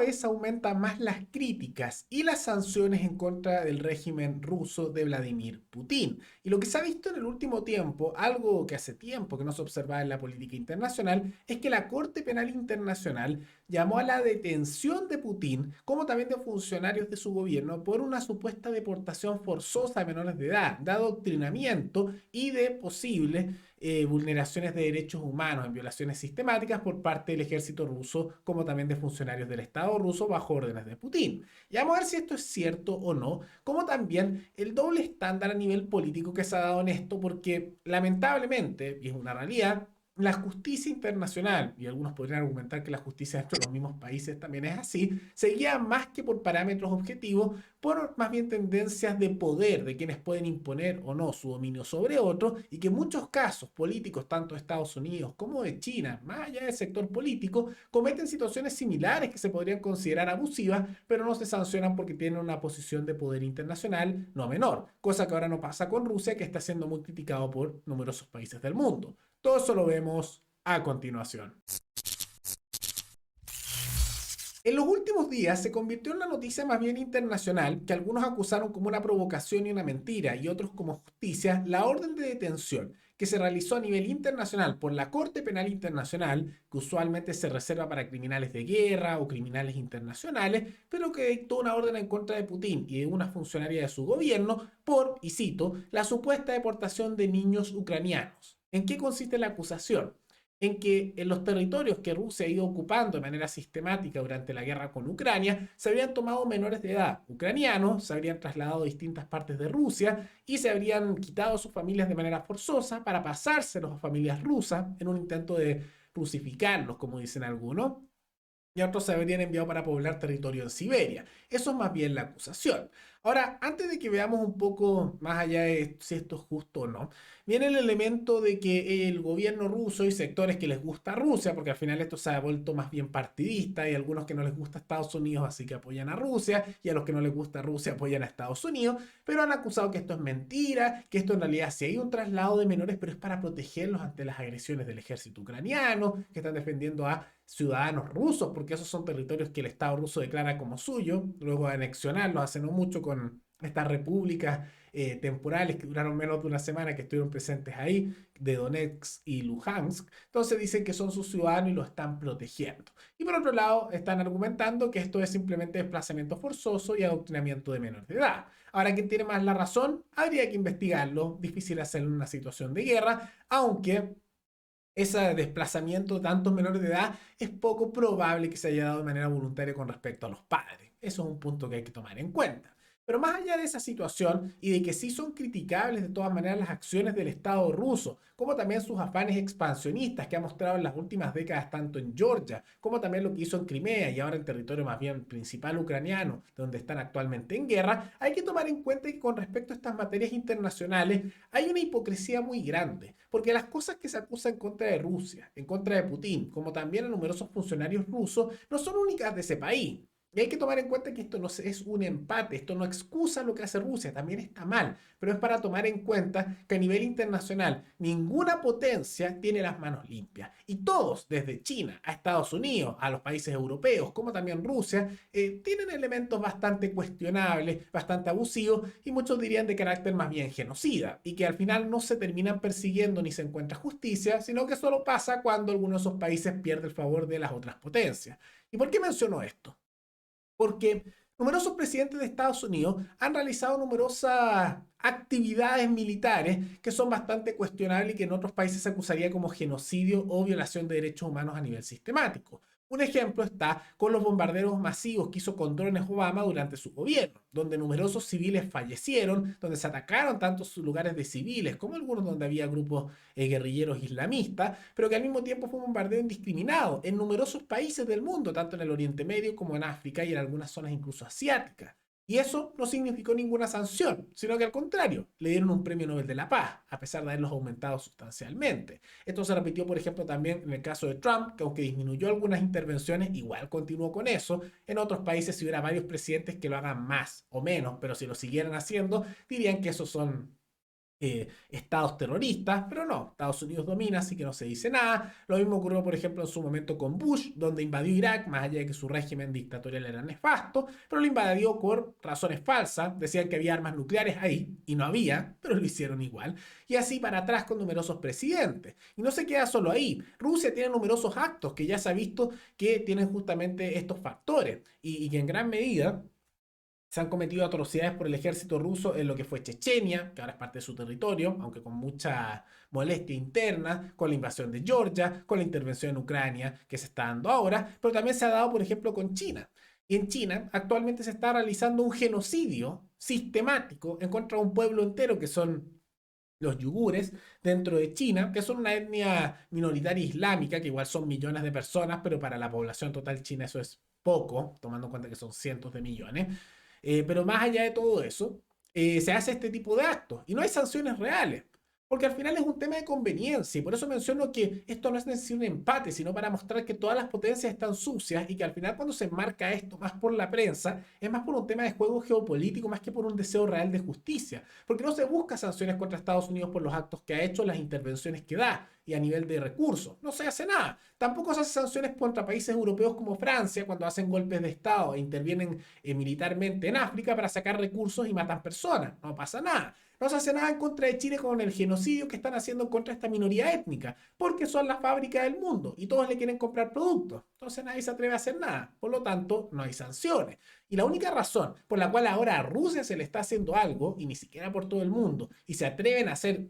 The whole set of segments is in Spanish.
vez aumentan más las críticas y las sanciones en contra del régimen ruso de Vladimir Putin. Y lo que se ha visto en el último tiempo, algo que hace tiempo que no se observaba en la política internacional, es que la Corte Penal Internacional llamó a la detención de Putin, como también de funcionarios de su gobierno, por una supuesta deportación forzosa de menores de edad, de adoctrinamiento y de posibles vulneraciones de derechos humanos en violaciones sistemáticas por parte del ejército ruso, como también de funcionarios del Estado ruso bajo órdenes de Putin. Y vamos a ver si esto es cierto o no, como también el doble estándar a nivel político que se ha dado en esto, porque lamentablemente, y es una realidad, la justicia internacional, y algunos podrían argumentar que la justicia dentro de los mismos países también es así, se guía más que por parámetros objetivos, por más bien tendencias de poder de quienes pueden imponer o no su dominio sobre otros, y que en muchos casos políticos, tanto de Estados Unidos como de China, más allá del sector político, cometen situaciones similares que se podrían considerar abusivas, pero no se sancionan porque tienen una posición de poder internacional no menor, cosa que ahora no pasa con Rusia, que está siendo muy criticado por numerosos países del mundo. Todo eso lo vemos a continuación. En los últimos días se convirtió en una noticia más bien internacional que algunos acusaron como una provocación y una mentira y otros como justicia la orden de detención que se realizó a nivel internacional por la Corte Penal Internacional, que usualmente se reserva para criminales de guerra o criminales internacionales, pero que dictó una orden en contra de Putin y de una funcionaria de su gobierno por, y cito, la supuesta deportación de niños ucranianos. ¿En qué consiste la acusación? En que en los territorios que Rusia ha ido ocupando de manera sistemática durante la guerra con Ucrania, se habrían tomado menores de edad ucranianos, se habrían trasladado a distintas partes de Rusia y se habrían quitado a sus familias de manera forzosa para pasárselos a familias rusas en un intento de rusificarlos, como dicen algunos, y otros se habrían enviado para poblar territorio en Siberia. Eso es más bien la acusación. Ahora, antes de que veamos un poco más allá de si esto es justo o no, viene el elemento de que el gobierno ruso y sectores que les gusta Rusia, porque al final esto se ha vuelto más bien partidista, y algunos que no les gusta Estados Unidos, así que apoyan a Rusia, y a los que no les gusta Rusia apoyan a Estados Unidos, pero han acusado que esto es mentira, que esto en realidad sí hay un traslado de menores, pero es para protegerlos ante las agresiones del ejército ucraniano, que están defendiendo a ciudadanos rusos, porque esos son territorios que el Estado ruso declara como suyo, luego de anexionarlos hace no mucho con estas repúblicas temporales que duraron menos de una semana, que estuvieron presentes ahí, de Donetsk y Luhansk. Entonces dicen que son sus ciudadanos y los están protegiendo. Y por otro lado, están argumentando que esto es simplemente desplazamiento forzoso y adoctrinamiento de menores de edad. Ahora, ¿quién tiene más la razón? Habría que investigarlo. Difícil hacerlo en una situación de guerra, aunque ese desplazamiento de tantos menores de edad es poco probable que se haya dado de manera voluntaria con respecto a los padres. Eso es un punto que hay que tomar en cuenta. Pero más allá de esa situación y de que sí son criticables de todas maneras las acciones del Estado ruso, como también sus afanes expansionistas que ha mostrado en las últimas décadas tanto en Georgia como también lo que hizo en Crimea y ahora en territorio más bien principal ucraniano, donde están actualmente en guerra, hay que tomar en cuenta que con respecto a estas materias internacionales hay una hipocresía muy grande, porque las cosas que se acusan en contra de Rusia, en contra de Putin, como también a numerosos funcionarios rusos, no son únicas de ese país. Y hay que tomar en cuenta que esto no es un empate, esto no excusa lo que hace Rusia, también está mal, pero es para tomar en cuenta que a nivel internacional ninguna potencia tiene las manos limpias. Y todos, desde China a Estados Unidos, a los países europeos, como también Rusia, tienen elementos bastante cuestionables, bastante abusivos y muchos dirían de carácter más bien genocida, y que al final no se terminan persiguiendo ni se encuentra justicia, sino que solo pasa cuando alguno de esos países pierde el favor de las otras potencias. ¿Y por qué menciono esto? Porque numerosos presidentes de Estados Unidos han realizado numerosas actividades militares que son bastante cuestionables y que en otros países se acusaría como genocidio o violación de derechos humanos a nivel sistemático. Un ejemplo está con los bombardeos masivos que hizo con drones Obama durante su gobierno, donde numerosos civiles fallecieron, donde se atacaron tantos lugares de civiles como algunos donde había grupos guerrilleros islamistas, pero que al mismo tiempo fue un bombardeo indiscriminado en numerosos países del mundo, tanto en el Oriente Medio como en África y en algunas zonas incluso asiáticas. Y eso no significó ninguna sanción, sino que al contrario, le dieron un premio Nobel de la Paz, a pesar de haberlos aumentado sustancialmente. Esto se repitió, por ejemplo, también en el caso de Trump, que aunque disminuyó algunas intervenciones, igual continuó con eso. En otros países, si hubiera varios presidentes que lo hagan más o menos, pero si lo siguieran haciendo, dirían que esos son estados terroristas, pero no, Estados Unidos domina, así que no se dice nada. Lo mismo ocurrió, por ejemplo, en su momento con Bush, donde invadió Irak, más allá de que su régimen dictatorial era nefasto, pero lo invadió por razones falsas, decían que había armas nucleares ahí, y no había, pero lo hicieron igual, y así para atrás con numerosos presidentes. Y no se queda solo ahí, Rusia tiene numerosos actos que ya se ha visto que tienen justamente estos factores, y que en gran medida se han cometido atrocidades por el ejército ruso en lo que fue Chechenia, que ahora es parte de su territorio, aunque con mucha molestia interna, con la invasión de Georgia, con la intervención en Ucrania que se está dando ahora, pero también se ha dado, por ejemplo, con China. Y en China actualmente se está realizando un genocidio sistemático en contra de un pueblo entero que son los yugures dentro de China, que son una etnia minoritaria islámica, que igual son millones de personas, pero para la población total china eso es poco, tomando en cuenta que son cientos de millones. Pero más allá de todo eso, se hace este tipo de actos y no hay sanciones reales. Porque al final es un tema de conveniencia y por eso menciono que esto no es necesariamente un empate, sino para mostrar que todas las potencias están sucias y que al final cuando se enmarca esto más por la prensa, es más por un tema de juego geopolítico más que por un deseo real de justicia. Porque no se busca sanciones contra Estados Unidos por los actos que ha hecho, las intervenciones que da y a nivel de recursos. No se hace nada. Tampoco se hace sanciones contra países europeos como Francia cuando hacen golpes de Estado e intervienen militarmente en África para sacar recursos y matan personas. No pasa nada. No se hace nada en contra de Chile con el genocidio que están haciendo en contra de esta minoría étnica, porque son la fábrica del mundo y todos le quieren comprar productos. Entonces nadie se atreve a hacer nada. Por lo tanto, no hay sanciones. Y la única razón por la cual ahora a Rusia se le está haciendo algo, y ni siquiera por todo el mundo, y se atreven a hacer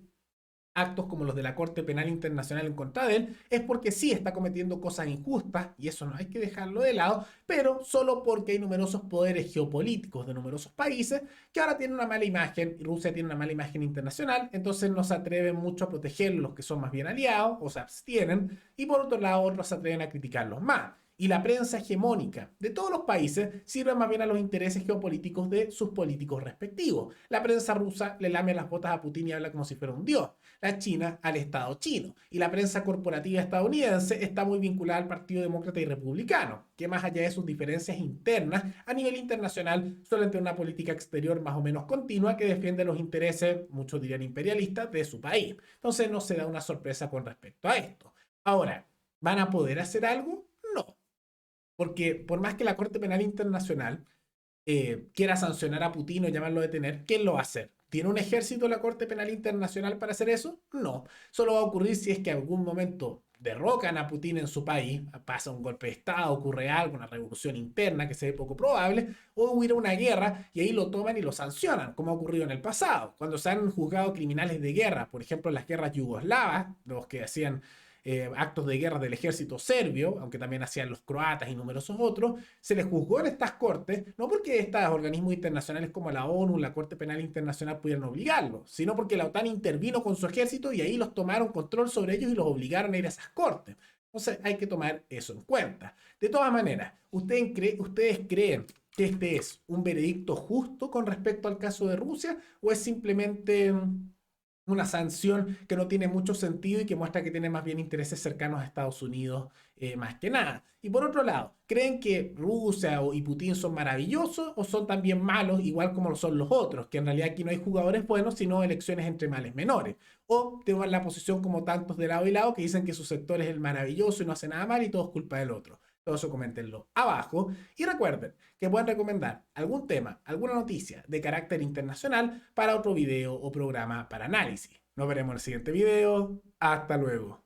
actos como los de la Corte Penal Internacional en contra de él, es porque sí está cometiendo cosas injustas, y eso no hay que dejarlo de lado, pero solo porque hay numerosos poderes geopolíticos de numerosos países que ahora tienen una mala imagen, y Rusia tiene una mala imagen internacional, entonces no se atreven mucho a proteger los que son más bien aliados, o se abstienen, y por otro lado otros se atreven a criticarlos más. Y la prensa hegemónica de todos los países sirve más bien a los intereses geopolíticos de sus políticos respectivos. La prensa rusa le lame las botas a Putin y habla como si fuera un dios. La China al Estado chino. Y la prensa corporativa estadounidense está muy vinculada al Partido Demócrata y Republicano, que más allá de sus diferencias internas, a nivel internacional suelen tener una política exterior más o menos continua que defiende los intereses, muchos dirían imperialistas, de su país. Entonces no se da una sorpresa con respecto a esto. Ahora, ¿van a poder hacer algo? No. Porque por más que la Corte Penal Internacional quiera sancionar a Putin o llamarlo a detener, ¿quién lo va a hacer? ¿Tiene un ejército la Corte Penal Internacional para hacer eso? No. Solo va a ocurrir si es que en algún momento derrocan a Putin en su país, pasa un golpe de Estado, ocurre algo, una revolución interna que se ve poco probable, o hubiera una guerra y ahí lo toman y lo sancionan, como ha ocurrido en el pasado, cuando se han juzgado criminales de guerra, por ejemplo, en las guerras yugoslavas, los que hacían actos de guerra del ejército serbio, aunque también hacían los croatas y numerosos otros, se les juzgó en estas cortes, no porque estos organismos internacionales como la ONU, la Corte Penal Internacional pudieran obligarlo, sino porque la OTAN intervino con su ejército y ahí los tomaron control sobre ellos y los obligaron a ir a esas cortes. Entonces hay que tomar eso en cuenta. De todas maneras, ¿ustedes creen que este es un veredicto justo con respecto al caso de Rusia o es simplemente una sanción que no tiene mucho sentido y que muestra que tiene más bien intereses cercanos a Estados Unidos más que nada? Y por otro lado, ¿creen que Rusia y Putin son maravillosos o son también malos, igual como lo son los otros? Que en realidad aquí no hay jugadores buenos, sino elecciones entre males menores. O tengo la posición como tantos de lado y lado que dicen que su sector es el maravilloso y no hace nada mal y todo es culpa del otro. Todo eso coméntenlo abajo. Y recuerden que pueden recomendar algún tema, alguna noticia de carácter internacional para otro video o programa para análisis. Nos veremos en el siguiente video. Hasta luego.